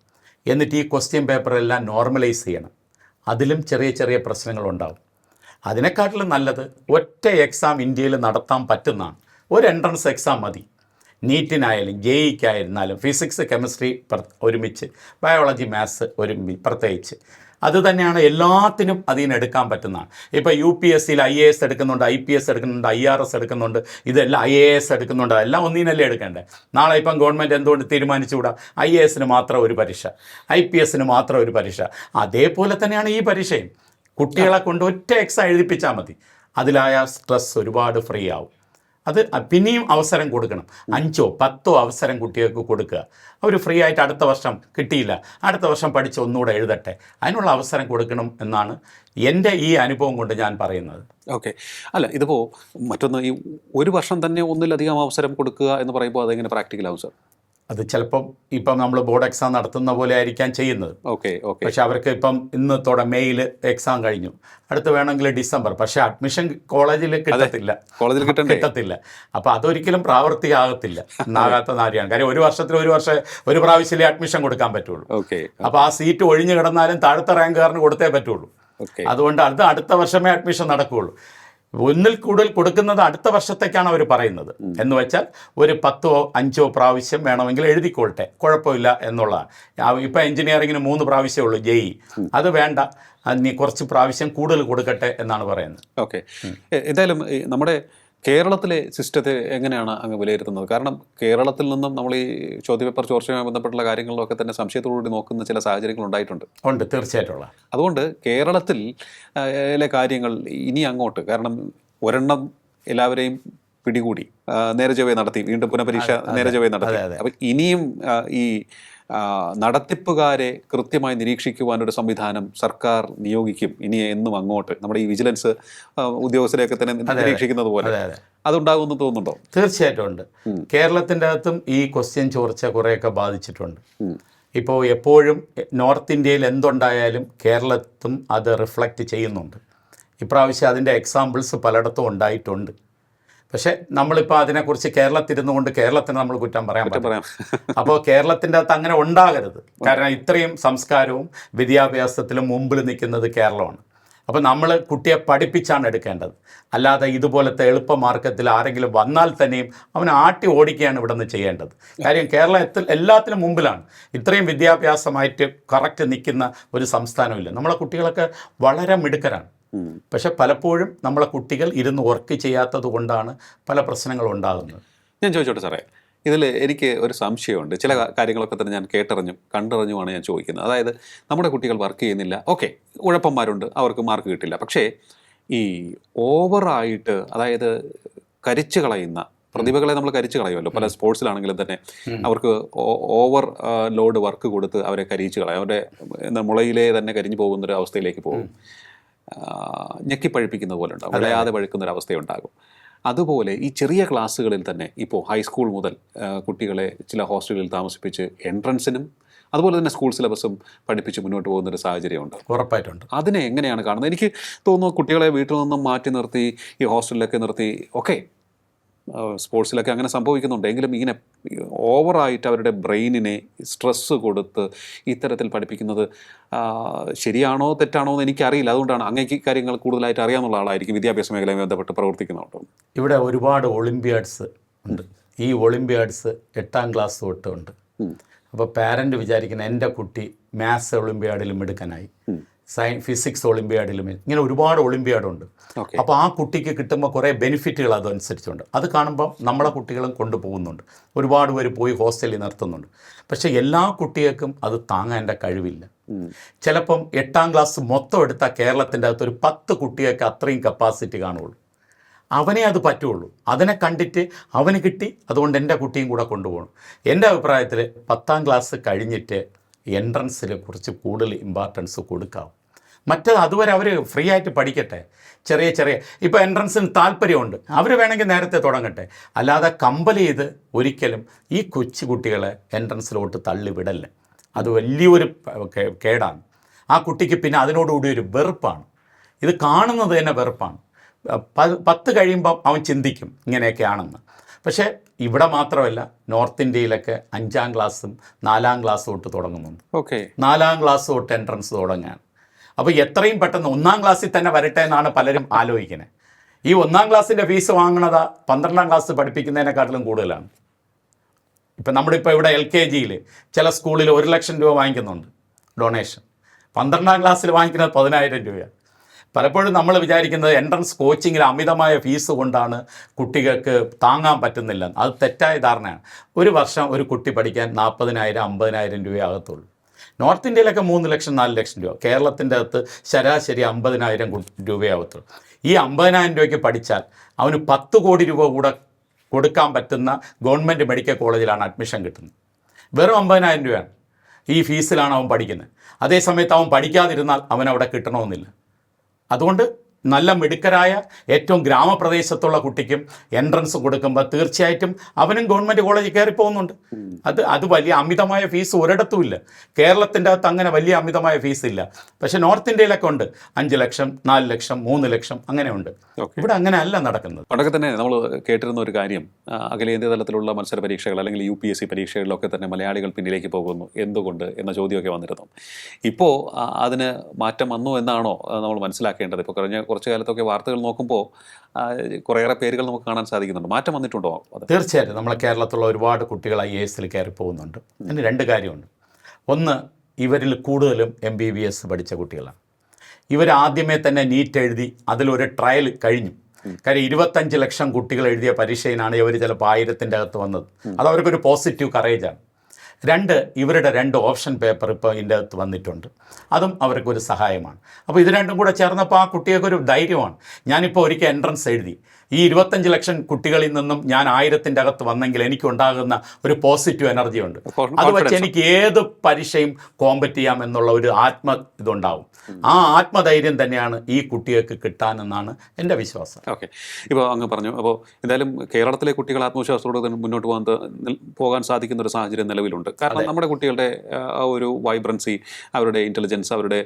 എന്നിട്ട് ഈ ക്വസ്റ്റ്യൻ പേപ്പറെല്ലാം നോർമലൈസ് ചെയ്യണം. അതിലും ചെറിയ ചെറിയ പ്രശ്നങ്ങളുണ്ടാവും. അതിനെക്കാട്ടിലും നല്ലത് ഒറ്റ എക്സാം ഇന്ത്യയിൽ നടത്താൻ പറ്റുന്നതാണ്. ഒരു എൻട്രൻസ് എക്സാം മതി. നീറ്റിനായാലും JEE-ക്കായിരുന്നാലും ഫിസിക്സ് കെമിസ്ട്രി ഒരുമിച്ച്, ബയോളജി മാത്സ് പ്രത്യേകിച്ച് അത് തന്നെയാണ് എല്ലാത്തിനും അതിന് എടുക്കാൻ പറ്റുന്നതാണ്. ഇപ്പോൾ UPSC-യിൽ IAS എടുക്കുന്നുണ്ട്, IPS എടുക്കുന്നുണ്ട്, IRS എടുക്കുന്നുണ്ട്, ഇതെല്ലാം IAS എടുക്കുന്നുണ്ട്. എല്ലാം ഒന്നിനല്ലേ എടുക്കേണ്ടത്. നാളെ ഇപ്പം ഗവൺമെൻറ് എന്തുകൊണ്ട് തീരുമാനിച്ചുകൂടാ IAS-ന് മാത്രം ഒരു പരീക്ഷ, IPS-ന് മാത്രം ഒരു പരീക്ഷ? അതേപോലെ തന്നെയാണ് ഈ പരീക്ഷയും. കുട്ടികളെ കൊണ്ട് ഒറ്റ എക്സാം എഴുതിപ്പിച്ചാൽ മതി. അതിലായ സ്ട്രെസ് ഒരുപാട് ഫ്രീ ആവും. അത് പിന്നെയും അവസരം കൊടുക്കണം. 5-10 അവസരം കുട്ടികൾക്ക് കൊടുക്കുക. അവർ ഫ്രീ ആയിട്ട് അടുത്ത വർഷം കിട്ടിയില്ല, അടുത്ത വർഷം പഠിച്ച് ഒന്നുകൂടെ എഴുതട്ടെ, അതിനുള്ള അവസരം കൊടുക്കണം എന്നാണ് എൻ്റെ ഈ അനുഭവം കൊണ്ട് ഞാൻ പറയുന്നത്. ഓക്കെ. അല്ല, ഇതിപ്പോൾ മറ്റൊന്ന്, ഈ ഒരു വർഷം തന്നെ ഒന്നിലധികം അവസരം കൊടുക്കുക എന്ന് പറയുമ്പോൾ അതെങ്ങനെ പ്രാക്ടിക്കലാവും സർ? അത് ചിലപ്പം ഇപ്പം നമ്മൾ ബോർഡ് എക്സാം നടത്തുന്ന പോലെ ആയിരിക്കാം ചെയ്യുന്നത്. ഓക്കെ. പക്ഷെ അവർക്ക് ഇപ്പം ഇന്നത്തോടെ മെയ്യിൽ എക്സാം കഴിഞ്ഞു, അടുത്ത് വേണമെങ്കിൽ ഡിസംബർ, പക്ഷേ അഡ്മിഷൻ കോളേജിൽ കിട്ടത്തില്ല. അപ്പോൾ അതൊരിക്കലും പ്രാവർത്തികമാകത്തില്ല. എന്നാകാത്ത കാര്യമാണ്. കാര്യം ഒരു വർഷത്തിൽ ഒരു പ്രാവശ്യമേ അഡ്മിഷൻ കൊടുക്കാൻ പറ്റുള്ളൂ. അപ്പോൾ ആ സീറ്റ് ഒഴിഞ്ഞു കിടന്നാലും താഴത്തെ റാങ്കുകാരന് കൊടുത്തേ പറ്റുള്ളൂ. അതുകൊണ്ട് അടുത്ത വർഷമേ അഡ്മിഷൻ നടക്കുകയുള്ളൂ. ഒന്നിൽ കൂടുതൽ കൊടുക്കുന്നത് അടുത്ത വർഷത്തേക്കാണ് അവർ പറയുന്നത്. എന്ന് വെച്ചാൽ ഒരു 10-5 പ്രാവശ്യം വേണമെങ്കിൽ എഴുതിക്കൊള്ളട്ടെ, കുഴപ്പമില്ല എന്നുള്ളതാണ്. ഇപ്പം എഞ്ചിനീയറിങ്ങിന് 3 പ്രാവശ്യമേ ഉള്ളൂ JEE. അത് വേണ്ട, നീ കുറച്ച് പ്രാവശ്യം കൂടുതൽ കൊടുക്കട്ടെ എന്നാണ് പറയുന്നത്. ഓക്കെ. എന്തായാലും നമ്മുടെ കേരളത്തിലെ സിസ്റ്റത്തെ എങ്ങനെയാണ് അങ്ങ് വിലയിരുത്തുന്നത്? കാരണം കേരളത്തിൽ നിന്നും നമ്മൾ ഈ ചോദ്യപേപ്പർ ചോർച്ചയുമായി ബന്ധപ്പെട്ടുള്ള കാര്യങ്ങളിലൊക്കെ തന്നെ സംശയത്തോടുകൂടി നോക്കുന്ന ചില സാഹചര്യങ്ങൾ ഉണ്ടായിട്ടുണ്ട്. തീർച്ചയായിട്ടും. അതുകൊണ്ട് കേരളത്തിൽ കാര്യങ്ങൾ ഇനി അങ്ങോട്ട്, കാരണം ഒരെണ്ണം എല്ലാവരെയും പിടികൂടി നേരെ ചൊവ്വേ നടത്തി, വീണ്ടും പുനഃപരീക്ഷ നേരെ ചൊവ്വേ നടത്തി. അപ്പം ഇനിയും ഈ നടത്തിപ്പുകാരെ കൃത്യമായി നിരീക്ഷിക്കുവാനൊരു സംവിധാനം സർക്കാർ നിയോഗിക്കും ഇനി എന്നും അങ്ങോട്ട്, നമ്മുടെ ഈ വിജിലൻസ് ഉദ്യോഗസ്ഥരെയൊക്കെ തന്നെ നിരീക്ഷിക്കുന്നത് പോലെ അതുണ്ടാകുമെന്ന് തോന്നുന്നുണ്ടോ? തീർച്ചയായിട്ടും ഉണ്ട്. കേരളത്തിൻ്റെ അകത്തും ഈ ക്വസ്റ്റ്യൻ ചോർച്ച കുറേയൊക്കെ ബാധിച്ചിട്ടുണ്ട്. ഇപ്പോൾ എപ്പോഴും നോർത്ത് ഇന്ത്യയിൽ എന്തുണ്ടായാലും കേരളത്തും അത് റിഫ്ലക്റ്റ് ചെയ്യുന്നുണ്ട്. ഇപ്രാവശ്യം അതിൻ്റെ എക്സാമ്പിൾസ് പലയിടത്തും ഉണ്ടായിട്ടുണ്ട്. പക്ഷേ നമ്മളിപ്പോൾ അതിനെക്കുറിച്ച് കേരളത്തിരുന്നു കൊണ്ട് കേരളത്തിന് നമ്മൾ കുറ്റം പറയാൻ പറ്റും. അപ്പോൾ കേരളത്തിൻ്റെ അകത്ത് അങ്ങനെ ഉണ്ടാകരുത്. കാരണം ഇത്രയും സംസ്കാരവും വിദ്യാഭ്യാസത്തിലും മുമ്പിൽ നിൽക്കുന്നത് കേരളമാണ്. അപ്പോൾ നമ്മൾ കുട്ടിയെ പഠിപ്പിച്ചാണ് എടുക്കേണ്ടത്. അല്ലാതെ ഇതുപോലത്തെ എളുപ്പ മാർഗത്തിൽ ആരെങ്കിലും വന്നാൽ തന്നെയും അവനെ ആട്ടി ഓടിക്കുകയാണ് ഇവിടെ നിന്ന് ചെയ്യേണ്ടത്. കാര്യം കേരളത്തിൽ എല്ലാത്തിനും മുമ്പിലാണ്. ഇത്രയും വിദ്യാഭ്യാസമായിട്ട് കറക്റ്റ് നിൽക്കുന്ന ഒരു സംസ്ഥാനമില്ല. നമ്മളെ കുട്ടികളൊക്കെ വളരെ മിടുക്കരാണ്. പക്ഷെ പലപ്പോഴും നമ്മളെ കുട്ടികൾ ഇരുന്ന് വർക്ക് ചെയ്യാത്തത് കൊണ്ടാണ് പല പ്രശ്നങ്ങളും ഉണ്ടാകുന്നത്. ഞാൻ ചോദിച്ചോട്ടെ സാറേ, ഇതിൽ എനിക്ക് ഒരു സംശയമുണ്ട്. ചില കാര്യങ്ങളൊക്കെ തന്നെ ഞാൻ കണ്ടറിഞ്ഞുമാണ് ഞാൻ ചോദിക്കുന്നത്. അതായത് നമ്മുടെ കുട്ടികൾ വർക്ക് ചെയ്യുന്നില്ല, ഓക്കെ, ഉഴപ്പന്മാരുണ്ട്, അവർക്ക് മാർക്ക് കിട്ടില്ല. പക്ഷേ ഈ ഓവറായിട്ട്, അതായത് കരിച്ചു കളയുന്ന പ്രതിഭകളെ നമ്മൾ കരിച്ചു കളയുമല്ലോ, പല സ്പോർട്സിലാണെങ്കിലും തന്നെ അവർക്ക് ഓവർ ലോഡ് വർക്ക് കൊടുത്ത് അവരെ കരിച്ചു കളയും. അവരുടെ മുളയിലെ തന്നെ കരിഞ്ഞു പോകുന്നൊരു അവസ്ഥയിലേക്ക് പോകും. ഞെക്കിപ്പഴിപ്പിക്കുന്ന പോലെ ഉണ്ടാകും, വിളയാതെ പഴുക്കുന്നൊരവസ്ഥയുണ്ടാകും. അതുപോലെ ഈ ചെറിയ ക്ലാസ്സുകളിൽ തന്നെ ഇപ്പോൾ ഹൈസ്കൂൾ മുതൽ കുട്ടികളെ ചില ഹോസ്റ്റലുകളിൽ താമസിപ്പിച്ച് എൻട്രൻസിനും അതുപോലെ തന്നെ സ്കൂൾ സിലബസും പഠിപ്പിച്ച് മുന്നോട്ട് പോകുന്നൊരു സാഹചര്യമുണ്ട്. ഉറപ്പായിട്ടുണ്ട്. അതിനെ എങ്ങനെയാണ് കാണുന്നത്? എനിക്ക് തോന്നുന്നു കുട്ടികളെ വീട്ടിൽ നിന്നും മാറ്റി നിർത്തി ഈ ഹോസ്റ്റലിലൊക്കെ നിർത്തി, ഓക്കെ, സ്പോർട്സിലൊക്കെ അങ്ങനെ സംഭവിക്കുന്നുണ്ട്. എങ്കിലും ഇങ്ങനെ ഓവറായിട്ട് അവരുടെ ബ്രെയിനിനെ സ്ട്രെസ്സ് കൊടുത്ത് ഇത്തരത്തിൽ പഠിപ്പിക്കുന്നത് ശരിയാണോ തെറ്റാണോ എന്ന് എനിക്കറിയില്ല. അതുകൊണ്ടാണ് അങ്ങേക്ക് കാര്യങ്ങൾ കൂടുതലായിട്ട് അറിയാവുന്ന ആളായിരിക്കും, വിദ്യാഭ്യാസ മേഖലയുമായി ബന്ധപ്പെട്ട് പ്രവർത്തിക്കുന്നുണ്ടോ. ഇവിടെ ഒരുപാട് ഒളിമ്പ്യാഡ്സ് ഉണ്ട്. ഈ ഒളിമ്പ്യാഡ്സ് 8ാം ക്ലാസ് തൊട്ട് ഉണ്ട്. അപ്പോൾ പാരൻ്റ് വിചാരിക്കുന്ന എൻ്റെ കുട്ടി മാത്സ് ഒളിമ്പ്യാഡിലും എടുക്കാനായി, ഫിസിക്സ് ഒളിമ്പ്യാഡിലും, ഇങ്ങനെ ഒരുപാട് ഒളിമ്പ്യാഡുണ്ട്. അപ്പോൾ ആ കുട്ടിക്ക് കിട്ടുമ്പോൾ കുറേ ബെനിഫിറ്റുകൾ അതനുസരിച്ചുണ്ട്. അത് കാണുമ്പം നമ്മളെ കുട്ടികളും കൊണ്ടുപോകുന്നുണ്ട്. ഒരുപാട് പേര് പോയി ഹോസ്റ്റലിൽ നിർത്തുന്നുണ്ട്. പക്ഷേ എല്ലാ കുട്ടികൾക്കും അത് താങ്ങാൻ കഴിവില്ല. ചിലപ്പം 8ാം ക്ലാസ് മൊത്തം എടുത്താൽ കേരളത്തിൻ്റെ അകത്ത് ഒരു 10 കുട്ടികൾക്ക് അത്രയും കപ്പാസിറ്റി കാണുള്ളൂ. അവനെ അത് പറ്റുള്ളൂ. അതിനെ കണ്ടിട്ട് അവന് കിട്ടി, അതുകൊണ്ട് എൻ്റെ കുട്ടിയും കൂടെ കൊണ്ടുപോകണം. എൻ്റെ അഭിപ്രായത്തിൽ 10ാം ക്ലാസ് കഴിഞ്ഞിട്ട് എൻട്രൻസിൽ കുറച്ച് കൂടുതൽ ഇമ്പോർട്ടൻസ് കൊടുക്കാം. മറ്റത് അതുവരെ അവർ ഫ്രീ ആയിട്ട് പഠിക്കട്ടെ. ചെറിയ ഇപ്പോൾ എൻട്രൻസിന് താല്പര്യമുണ്ട്, അവർ വേണമെങ്കിൽ നേരത്തെ തുടങ്ങട്ടെ. അല്ലാതെ കമ്പൽ ചെയ്ത് ഒരിക്കലും ഈ കൊച്ചു കുട്ടികളെ എൻട്രൻസിലോട്ട് തള്ളിവിടല്ല. അത് വലിയൊരു കേടാണ്. ആ കുട്ടിക്ക് പിന്നെ അതിനോടുകൂടി ഒരു വെറുപ്പാണ്. ഇത് കാണുന്നത് തന്നെ വെറുപ്പാണ്. 10 കഴിയുമ്പം അവൻ ചിന്തിക്കും ഇങ്ങനെയൊക്കെയാണെന്ന്. പക്ഷേ ഇവിടെ മാത്രമല്ല, നോർത്ത് ഇന്ത്യയിലൊക്കെ 5ാം ക്ലാസ്സും 4ാം ക്ലാസ്സും തൊട്ട് തുടങ്ങുന്നുണ്ട്. 4ാം ക്ലാസ് തൊട്ട് എൻട്രൻസ് തുടങ്ങുകയാണ്. അപ്പോൾ എത്രയും പെട്ടെന്ന് 1ാം ക്ലാസ്സിൽ തന്നെ വരട്ടെ എന്നാണ് പലരും ആലോചിക്കുന്നത്. ഈ 1ാം ക്ലാസ്സിൻ്റെ ഫീസ് വാങ്ങുന്നത് 12ാം ക്ലാസ് പഠിപ്പിക്കുന്നതിനെക്കാട്ടിലും കൂടുതലാണ്. ഇപ്പം നമ്മളിപ്പോൾ ഇവിടെ LKGയിൽ ചില സ്കൂളിൽ 1 ലക്ഷം രൂപ വാങ്ങിക്കുന്നുണ്ട് ഡൊണേഷൻ. 12ാം ക്ലാസ്സിൽ വാങ്ങിക്കുന്നത് 10,000 രൂപയാണ്. പലപ്പോഴും നമ്മൾ വിചാരിക്കുന്നത് എൻട്രൻസ് കോച്ചിങ്ങിൽ അമിതമായ ഫീസ് കൊണ്ടാണ് കുട്ടികൾക്ക് താങ്ങാൻ പറ്റുന്നില്ല. അത് തെറ്റായ ധാരണയാണ്. ഒരു വർഷം ഒരു കുട്ടി പഠിക്കാൻ 40,000 50,000 രൂപയാകത്തുള്ളൂ. നോർത്ത് ഇന്ത്യയിലൊക്കെ 3 ലക്ഷം 4 ലക്ഷം രൂപ. കേരളത്തിൻ്റെ അകത്ത് ശരാശരി 50,000 രൂപയാകത്തുള്ളൂ. ഈ 50,000 രൂപയ്ക്ക് പഠിച്ചാൽ അവന് 10 കോടി രൂപ കൂടെ കൊടുക്കാൻ പറ്റുന്ന ഗവൺമെൻറ് മെഡിക്കൽ കോളേജിലാണ് അഡ്മിഷൻ കിട്ടുന്നത്. വെറും 50,000 രൂപയാണ് ഈ ഫീസിലാണ് അവൻ പഠിക്കുന്നത്. അതേസമയത്ത് അവൻ പഠിക്കാതിരുന്നാൽ അവനവിടെ കിട്ടണമെന്നില്ല. അതുകൊണ്ട് നല്ല മിടുക്കരായ ഏറ്റവും ഗ്രാമപ്രദേശത്തുള്ള കുട്ടിക്കും എൻട്രൻസ് കൊടുക്കുമ്പോൾ തീർച്ചയായിട്ടും അവനും ഗവൺമെൻറ് കോളേജിൽ കയറി പോകുന്നുണ്ട്. അത് വലിയ അമിതമായ ഫീസ് ഒരിടത്തുമില്ല. കേരളത്തിൻ്റെ അകത്ത് അങ്ങനെ വലിയ അമിതമായ ഫീസ് ഇല്ല. പക്ഷേ നോർത്ത് ഇന്ത്യയിലൊക്കെ ഉണ്ട്. 5 ലക്ഷം 4 ലക്ഷം 3 ലക്ഷം അങ്ങനെയുണ്ട്. ഇവിടെ അങ്ങനെ അല്ല നടക്കുന്നത്. പണ്ടൊക്കെ തന്നെ നമ്മൾ കേട്ടിരുന്ന ഒരു കാര്യം, അഖിലേന്ത്യാ തലത്തിലുള്ള മത്സര പരീക്ഷകൾ അല്ലെങ്കിൽ UPSC പരീക്ഷകളിലൊക്കെ തന്നെ മലയാളികൾ പിന്നിലേക്ക് പോകുന്നു, എന്തുകൊണ്ട് എന്ന ചോദ്യമൊക്കെ വന്നിരുന്നു. ഇപ്പോൾ അതിന് മാറ്റം വന്നു എന്നാണോ നമ്മൾ മനസ്സിലാക്കേണ്ടത്? ഇപ്പോൾ കുറച്ച് കാലത്തൊക്കെ വാർത്തകൾ നോക്കുമ്പോൾ കുറേയേറെ പേരുകൾ നമുക്ക് കാണാൻ സാധിക്കുന്നുണ്ട്. മാറ്റം വന്നിട്ടുണ്ടോ? തീർച്ചയായിട്ടും നമ്മളെ കേരളത്തിലുള്ള ഒരുപാട് കുട്ടികൾ IAS കയറി പോകുന്നുണ്ട്. അതിന് 2 കാര്യമുണ്ട്. ഒന്ന്, ഇവരിൽ കൂടുതലും MBBS പഠിച്ച കുട്ടികളാണ്. ഇവർ ആദ്യമേ തന്നെ നീറ്റ് എഴുതി അതിലൊരു ട്രയൽ കഴിഞ്ഞു. കാര്യം 25 ലക്ഷം കുട്ടികൾ എഴുതിയ പരീക്ഷയിലാണ് ഇവർ ചിലപ്പോൾ 1000-ൻ്റെ അകത്ത് വന്നത്. അത് അവർക്കൊരു പോസിറ്റീവ് കറേജാണ്. 2, ഇവരുടെ 2 ഓപ്ഷൻ പേപ്പർ ഇപ്പോൾ ഇതിൻ്റെ അകത്ത് വന്നിട്ടുണ്ട്. അതും അവർക്കൊരു സഹായമാണ്. അപ്പോൾ ഇത് രണ്ടും കൂടെ ചേർന്നപ്പോൾ ആ കുട്ടികൾക്കൊരു ധൈര്യമാണ്. ഞാനിപ്പോൾ ഒരിക്കൽ എൻട്രൻസ് എഴുതി, ഈ 25 ലക്ഷം കുട്ടികളിൽ നിന്നും ഞാൻ 1000-ൻ്റെ അകത്ത് വന്നെങ്കിൽ എനിക്കുണ്ടാകുന്ന ഒരു പോസിറ്റീവ് എനർജി ഉണ്ട്. അത് വെച്ച് എനിക്ക് ഏത് പരീക്ഷയും കോമ്പറ്റ് ചെയ്യാം എന്നുള്ള ഒരു ഇതുണ്ടാവും. ആ ആത്മധൈര്യം തന്നെയാണ് ഈ കുട്ടികൾക്ക് കിട്ടാനെന്നാണ് എൻ്റെ വിശ്വാസം. ഓക്കെ, ഇപ്പോൾ അങ്ങ് പറഞ്ഞു. അപ്പോൾ എന്തായാലും കേരളത്തിലെ കുട്ടികൾ ആത്മവിശ്വാസത്തോടെ മുന്നോട്ട് പോകാൻ സാധിക്കുന്ന ഒരു സാഹചര്യം നിലവിലുണ്ട്. കാരണം നമ്മുടെ കുട്ടികളുടെ ആ ഒരു വൈബ്രൻസി, അവരുടെ ഇൻ്റലിജൻസ്, അവരുടെ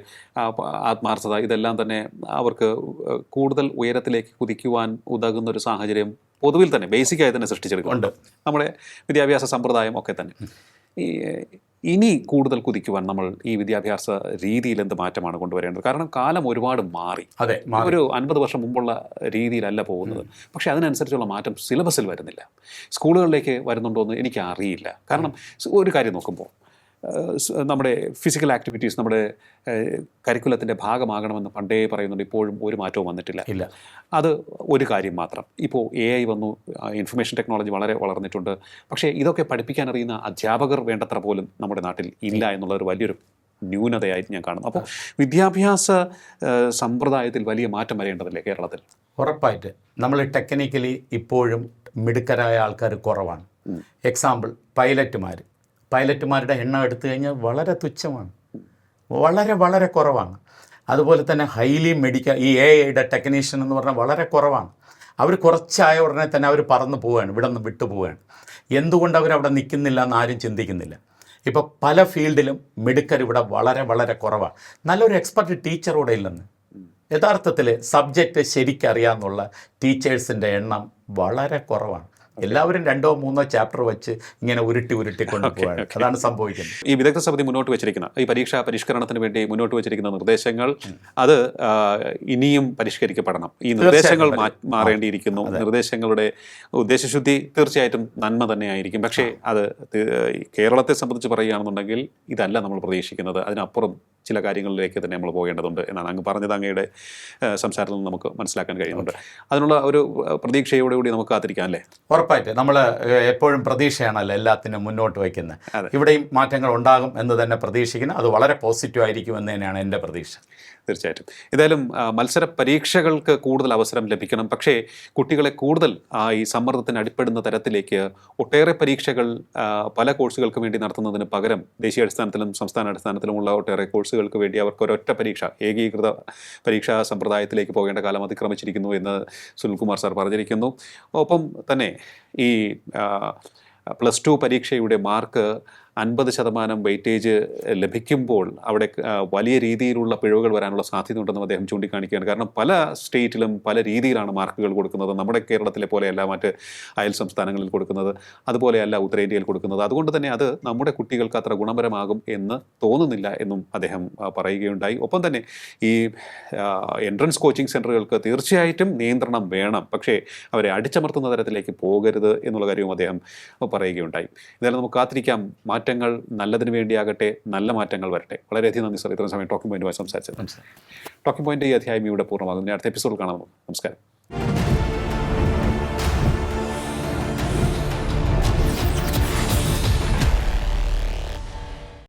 ആത്മാർത്ഥത, ഇതെല്ലാം തന്നെ അവർക്ക് കൂടുതൽ ഉയരത്തിലേക്ക് കുതിക്കുവാൻ ഉതകുന്ന ഒരു സാഹചര്യം പൊതുവിൽ തന്നെ ബേസിക്കായി തന്നെ സൃഷ്ടിച്ചെടുക്കുന്നുണ്ട് നമ്മുടെ വിദ്യാഭ്യാസ സമ്പ്രദായം ഒക്കെ തന്നെ. ഇനി കൂടുതൽ കുതിക്കുവാൻ നമ്മൾ ഈ വിദ്യാഭ്യാസ രീതിയിൽ എന്ത് മാറ്റമാണ് കൊണ്ടുവരേണ്ടത്? കാരണം കാലം ഒരുപാട് മാറി. ഒരു 50 വർഷം മുമ്പുള്ള രീതിയിലല്ല പോകുന്നത്. പക്ഷേ അതിനനുസരിച്ചുള്ള മാറ്റം സിലബസിൽ വരുന്നില്ല. സ്കൂളുകളിലേക്ക് വരുന്നുണ്ടോ എന്ന് എനിക്ക് അറിയില്ല. കാരണം ഒരു കാര്യം നോക്കുമ്പോൾ നമ്മുടെ ഫിസിക്കൽ ആക്ടിവിറ്റീസ് നമ്മുടെ കരിക്കുലത്തിൻ്റെ ഭാഗമാകണമെന്ന് പണ്ടേ പറയുന്നുണ്ട്. ഇപ്പോഴും ഒരു മാറ്റവും വന്നിട്ടില്ല. അത് ഒരു കാര്യം മാത്രം. ഇപ്പോൾ AI വന്നു, ഇൻഫർമേഷൻ ടെക്നോളജി വളരെ വളർന്നിട്ടുണ്ട്. പക്ഷേ ഇതൊക്കെ പഠിപ്പിക്കാൻ അറിയുന്ന അധ്യാപകർ വേണ്ടത്ര പോലും നമ്മുടെ നാട്ടിൽ ഇല്ല എന്നുള്ളൊരു വലിയൊരു ന്യൂനതയായിട്ട് ഞാൻ കാണുന്നു. അപ്പോൾ വിദ്യാഭ്യാസ സമ്പ്രദായത്തിൽ വലിയ മാറ്റം വരേണ്ടതല്ലേ കേരളത്തിൽ? ഉറപ്പായിട്ട്. നമ്മൾ ടെക്നിക്കലി ഇപ്പോഴും മിടുക്കരായ ആൾക്കാർ കുറവാണ്. എക്സാമ്പിൾ, പൈലറ്റുമാരുടെ എണ്ണം എടുത്തു കഴിഞ്ഞാൽ വളരെ തുച്ഛമാണ്, വളരെ കുറവാണ്. അതുപോലെ തന്നെ ഹൈലി ഈ AIയുടെ ടെക്നീഷ്യൻ എന്ന് പറഞ്ഞാൽ വളരെ കുറവാണ്. അവർ കുറച്ചായ ഉടനെ തന്നെ അവർ പറന്ന് പോവുകയാണ്, ഇവിടെ നിന്ന് വിട്ടു പോവുകയാണ്. എന്തുകൊണ്ട് അവരവിടെ നിൽക്കുന്നില്ല എന്ന് ആരും ചിന്തിക്കുന്നില്ല. ഇപ്പോൾ പല ഫീൽഡിലും മിടുക്കർ ഇവിടെ വളരെ കുറവാണ്. നല്ലൊരു എക്സ്പെർട്ട് ടീച്ചർ ഇവിടെ ഇല്ലെന്ന്. യഥാർത്ഥത്തിൽ സബ്ജക്റ്റ് ശരിക്കറിയാമെന്നുള്ള ടീച്ചേഴ്സിൻ്റെ എണ്ണം വളരെ കുറവാണ്. എല്ലാവരും 2-3 ചാപ്റ്റർ വെച്ച് ഇങ്ങനെ ഉരുട്ടി കൊണ്ടുപോവാണ്. അതാണ് സംഭവിക്കുന്നത്. ഈ വിദഗ്ധ സമിതി മുന്നോട്ട് വെച്ചിരിക്കുന്ന ഈ പരീക്ഷാ പരിഷ്കരണത്തിന് വേണ്ടി മുന്നോട്ട് വെച്ചിരിക്കുന്ന നിർദ്ദേശങ്ങൾ അത് ഇനിയും പരിഷ്കരിക്കപ്പെടണം. ഈ നിർദ്ദേശങ്ങൾ മാറേണ്ടിയിരിക്കുന്നു. നിർദ്ദേശങ്ങളുടെ ഉദ്ദേശശുദ്ധി തീർച്ചയായിട്ടും നന്മ തന്നെയായിരിക്കും. പക്ഷേ അത് കേരളത്തെ സംബന്ധിച്ച് പറയുകയാണെന്നുണ്ടെങ്കിൽ ഇതല്ല നമ്മൾ പ്രതീക്ഷിക്കുന്നത്. അതിനപ്പുറം ചില കാര്യങ്ങളിലേക്ക് തന്നെ നമ്മൾ പോകേണ്ടതുണ്ട് എന്നാണ് അങ്ങ് പറഞ്ഞത്. അങ്ങയുടെ സംസാരത്തിൽ നിന്ന് നമുക്ക് മനസ്സിലാക്കാൻ കഴിയുന്നുണ്ട്. അതിനുള്ള ഒരു പ്രതീക്ഷയോടുകൂടി നമുക്ക് കാത്തിരിക്കാം അല്ലേ? ഉറപ്പായിട്ട്. നമ്മൾ എപ്പോഴും പ്രതീക്ഷയാണല്ലോ എല്ലാത്തിനും മുന്നോട്ട് വയ്ക്കുന്നത്. ഇവിടെയും മാറ്റങ്ങൾ ഉണ്ടാകും എന്ന് തന്നെ പ്രതീക്ഷിക്കുന്നു. അത് വളരെ പോസിറ്റീവ് ആയിരിക്കും എന്ന് തന്നെയാണ് എൻ്റെ പ്രതീക്ഷ. തീർച്ചയായിട്ടും. ഏതായാലും മത്സര പരീക്ഷകൾക്ക് കൂടുതൽ അവസരം ലഭിക്കണം. പക്ഷേ കുട്ടികളെ കൂടുതൽ ഈ സമ്മർദ്ദത്തിന് അടിപ്പെടുന്ന തരത്തിലേക്ക് ഒട്ടേറെ പരീക്ഷകൾ പല കോഴ്സുകൾക്ക് വേണ്ടി നടത്തുന്നതിന് പകരം ദേശീയ അടിസ്ഥാനത്തിലും സംസ്ഥാന അടിസ്ഥാനത്തിലുമുള്ള ഒട്ടേറെ കോഴ്സുകൾ കേസുകൾക്ക് വേണ്ടി അവർക്ക് ഒരൊറ്റ പരീക്ഷ, ഏകീകൃത പരീക്ഷാ സമ്പ്രദായത്തിലേക്ക് പോകേണ്ട കാലം അതിക്രമിച്ചിരിക്കുന്നു എന്ന് സുനിൽകുമാർ സാർ പറഞ്ഞിരിക്കുന്നു. ഒപ്പം തന്നെ ഈ +2 പരീക്ഷയുടെ മാർക്ക് 50% വെയിറ്റേജ് ലഭിക്കുമ്പോൾ അവിടെ വലിയ രീതിയിലുള്ള പിഴവുകൾ വരാനുള്ള സാധ്യതയുണ്ടെന്നും അദ്ദേഹം ചൂണ്ടിക്കാണിക്കുകയാണ്. കാരണം പല സ്റ്റേറ്റിലും പല രീതിയിലാണ് മാർക്കുകൾ കൊടുക്കുന്നത്. നമ്മുടെ കേരളത്തിലെ പോലെയല്ല മറ്റ് അയൽ സംസ്ഥാനങ്ങളിൽ കൊടുക്കുന്നത്, അതുപോലെയല്ല ഉത്തരേന്ത്യയിൽ കൊടുക്കുന്നത്. അതുകൊണ്ട് തന്നെ അത് നമ്മുടെ കുട്ടികൾക്ക് അത്ര ഗുണപരമാകും എന്ന് തോന്നുന്നില്ല എന്നും അദ്ദേഹം പറയുകയുണ്ടായി. ഒപ്പം തന്നെ ഈ എൻട്രൻസ് കോച്ചിങ് സെൻ്ററുകൾക്ക് തീർച്ചയായിട്ടും നിയന്ത്രണം വേണം, പക്ഷേ അവരെ അടിച്ചമർത്തുന്ന തരത്തിലേക്ക് പോകരുത് എന്നുള്ള കാര്യവും അദ്ദേഹം പറയുകയുണ്ടായി. എന്തായാലും നമുക്ക് കാത്തിരിക്കാം, മാറ്റങ്ങൾ നല്ലതിന് വേണ്ടിയാകട്ടെ, നല്ല മാറ്റങ്ങൾ വരട്ടെ. വളരെയധികം നന്ദി സാർ, ഇത്രയും സമയം ടോക്കിംഗ് പോയിന്റുമായി സംസാരിച്ചത്. ടോക്കിംഗ് പോയിന്റ് ഈ അധ്യായം ഇവിടെ പൂർണ്ണമാകുന്നു. അടുത്ത എപ്പിസോഡിൽ കാണാം. നമസ്കാരം.